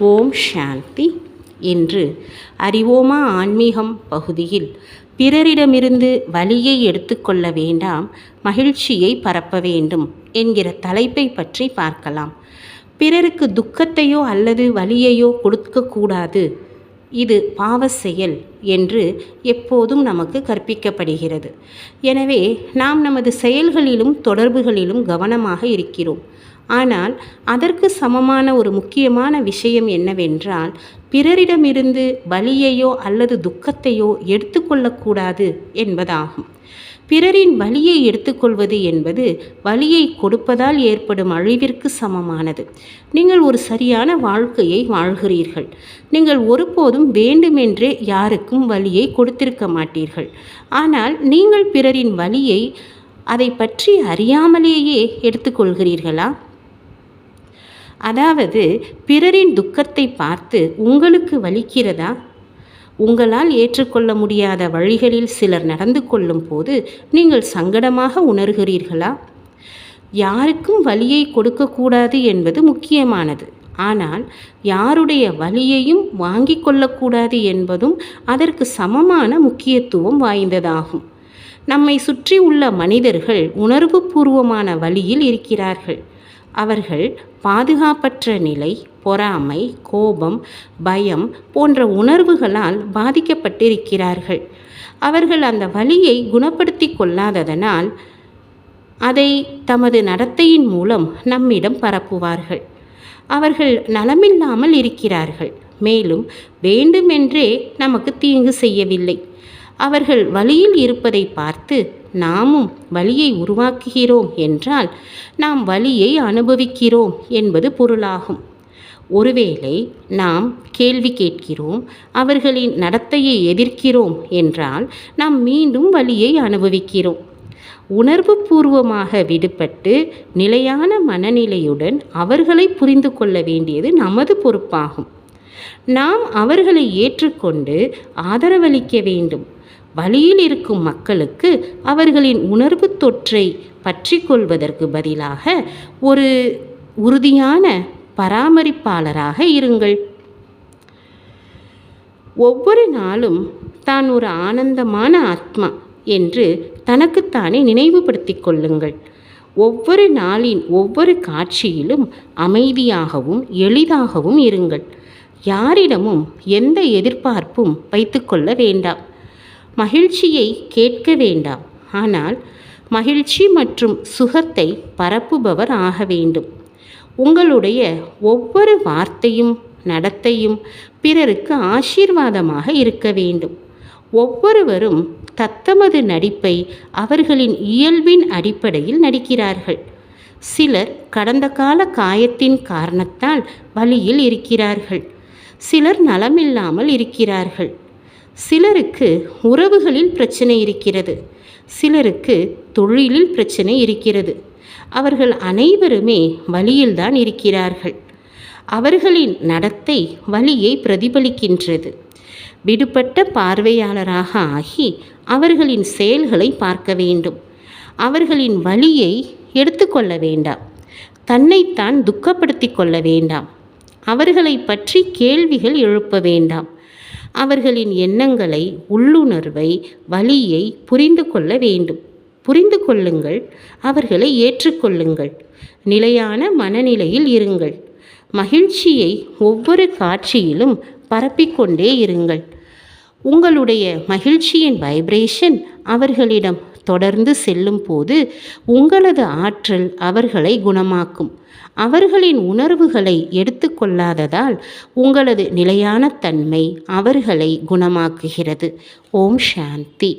ஓம் சாந்தி. இன்று அறிவோமா ஆன்மீகம் பகுதியில் பிறரிடமிருந்து வலியை எடுத்துக்கொள்ள வேண்டாம், மகிழ்ச்சியை பரப்ப வேண்டும் என்கிற தலைப்பை பற்றி பார்க்கலாம். பிறருக்கு துக்கத்தையோ அல்லது வலியையோ கொடுக்கக்கூடாது, இது பாவ செயல் என்று எப்போதும் நமக்கு கற்பிக்கப்படுகிறது. எனவே நாம் நமது செயல்களிலும் தொடர்புகளிலும் கவனமாக இருக்கிறோம். ஆனால் அதற்கு சமமான ஒரு முக்கியமான விஷயம் என்னவென்றால், பிறரிடமிருந்து வலியையோ அல்லது துக்கத்தையோ எடுத்துக்கொள்ளக்கூடாது என்பதாகும். பிறரின் வலியை எடுத்துக்கொள்வது என்பது வலியை கொடுப்பதால் ஏற்படும் அழிவிற்கு சமமானது. நீங்கள் ஒரு சரியான வாழ்க்கையை வாழ்கிறீர்கள். நீங்கள் ஒருபோதும் வேண்டுமென்றே யாருக்கும் வலியை கொடுத்திருக்க மாட்டீர்கள். ஆனால் நீங்கள் பிறரின் வலியை அதை பற்றி அறியாமலேயே எடுத்துக்கொள்கிறீர்களா? அதாவது பிறரின் துக்கத்தை பார்த்து உங்களுக்கு வலிக்கிறதா? உங்களால் ஏற்றுக்கொள்ள முடியாத வழிகளில் சிலர் நடந்து கொள்ளும் போது நீங்கள் சங்கடமாக உணர்கிறீர்களா? யாருக்கும் வலியை கொடுக்கக்கூடாது என்பது முக்கியமானது. ஆனால் யாருடைய வலியையும் வாங்கி கொள்ளக்கூடாது என்பதும் அதற்கு சமமான முக்கியத்துவம் வாய்ந்ததாகும். நம்மை சுற்றி உள்ள மனிதர்கள் உணர்வுபூர்வமான வலியில் இருக்கிறார்கள். அவர்கள் பாதுகாப்பற்ற நிலை, பொறாமை, கோபம், பயம் போன்ற உணர்வுகளால் பாதிக்கப்பட்டிருக்கிறார்கள். அவர்கள் அந்த வலியை குணப்படுத்தி கொள்ளாததனால் அதை தமது நடத்தையின் மூலம் நம்மிடம் பரப்புவார்கள். அவர்கள் நலமில்லாமல் இருக்கிறார்கள், மேலும் வேண்டுமென்றே நமக்கு தீங்கு செய்யவில்லை. அவர்கள் வலியில் இருப்பதை பார்த்து நாமும் வலியை உருவாக்குகிறோம் என்றால் நாம் வலியை அனுபவிக்கிறோம் என்பது பொருளாகும். ஒருவேளை நாம் கேள்வி கேட்கிறோம், அவர்களின் நடத்தையை எதிர்க்கிறோம் என்றால் நாம் மீண்டும் வலியை அனுபவிக்கிறோம். உணர்வு பூர்வமாக விடுபட்டு நிலையான மனநிலையுடன் அவர்களை புரிந்து கொள்ள வேண்டியது நமது பொறுப்பாகும். நாம் அவர்களை ஏற்றுக்கொண்டு ஆதரவளிக்க வேண்டும். வலியில் இருக்கும் மக்களுக்கு அவர்களின் உணர்வு தொற்றை பற்றி கொள்வதற்கு பதிலாக ஒரு உறுதியான பராமரிப்பாளராக இருங்கள். ஒவ்வொரு நாளும் தான் ஒரு ஆனந்தமான ஆத்மா என்று தனக்குத்தானே நினைவுபடுத்திக் கொள்ளுங்கள். ஒவ்வொரு நாளின் ஒவ்வொரு காட்சியிலும் அமைதியாகவும் எளிதாகவும் இருங்கள். யாரிடமும் எந்த எதிர்பார்ப்பும் வைத்துக்கொள்ள வேண்டாம். மகிழ்ச்சியை கேட்க வேண்டாம், ஆனால் மகிழ்ச்சி மற்றும் சுகத்தை பரப்புபவர் ஆக வேண்டும். உங்களுடைய ஒவ்வொரு வார்த்தையும் நடத்தையும் பிறருக்கு ஆசீர்வாதமாக இருக்க வேண்டும். ஒவ்வொருவரும் தத்தமது நடிப்பை அவர்களின் இயல்பின் அடிப்படையில் நடிக்கிறார்கள். சிலர் கடந்த கால காயத்தின் காரணத்தால் வலியில் இருக்கிறார்கள். சிலர் நலமில்லாமல் இருக்கிறார்கள். சிலருக்கு உறவுகளில் பிரச்சனை இருக்கிறது. சிலருக்கு தொழிலில் பிரச்சனை இருக்கிறது. அவர்கள் அனைவருமே வலியில்தான் இருக்கிறார்கள். அவர்களின் நடத்தை வலியை பிரதிபலிக்கின்றது. விடுபட்ட பார்வையாளராக ஆகி அவர்களின் செயல்களை பார்க்க வேண்டும். அவர்களின் வலியை எடுத்துக்கொள்ள வேண்டாம். தன்னைத்தான் துக்கப்படுத்தி கொள்ள வேண்டாம். அவர்களை பற்றி கேள்விகள் எழுப்ப வேண்டாம். அவர்களின் எண்ணங்களை, உள்ளுணர்வை, வலியை புரிந்து கொள்ள வேண்டும். புரிந்து கொள்ளுங்கள், அவர்களை ஏற்றுக்கொள்ளுங்கள். நிலையான மனநிலையில் இருங்கள். மகிழ்ச்சியை ஒவ்வொரு காட்சியிலும் பரப்பிக்கொண்டே இருங்கள். உங்களுடைய மகிழ்ச்சியின் வைப்ரேஷன் அவர்களிடம் தொடர்ந்து செல்லும் போது உங்களது ஆற்றல் அவர்களை குணமாக்கும். அவர்களின் உணர்வுகளை எடுத்துக்கொள்ளாததால் உங்களது நிலையான தன்மை அவர்களை குணமாக்குகிறது. ஓம் சாந்தி.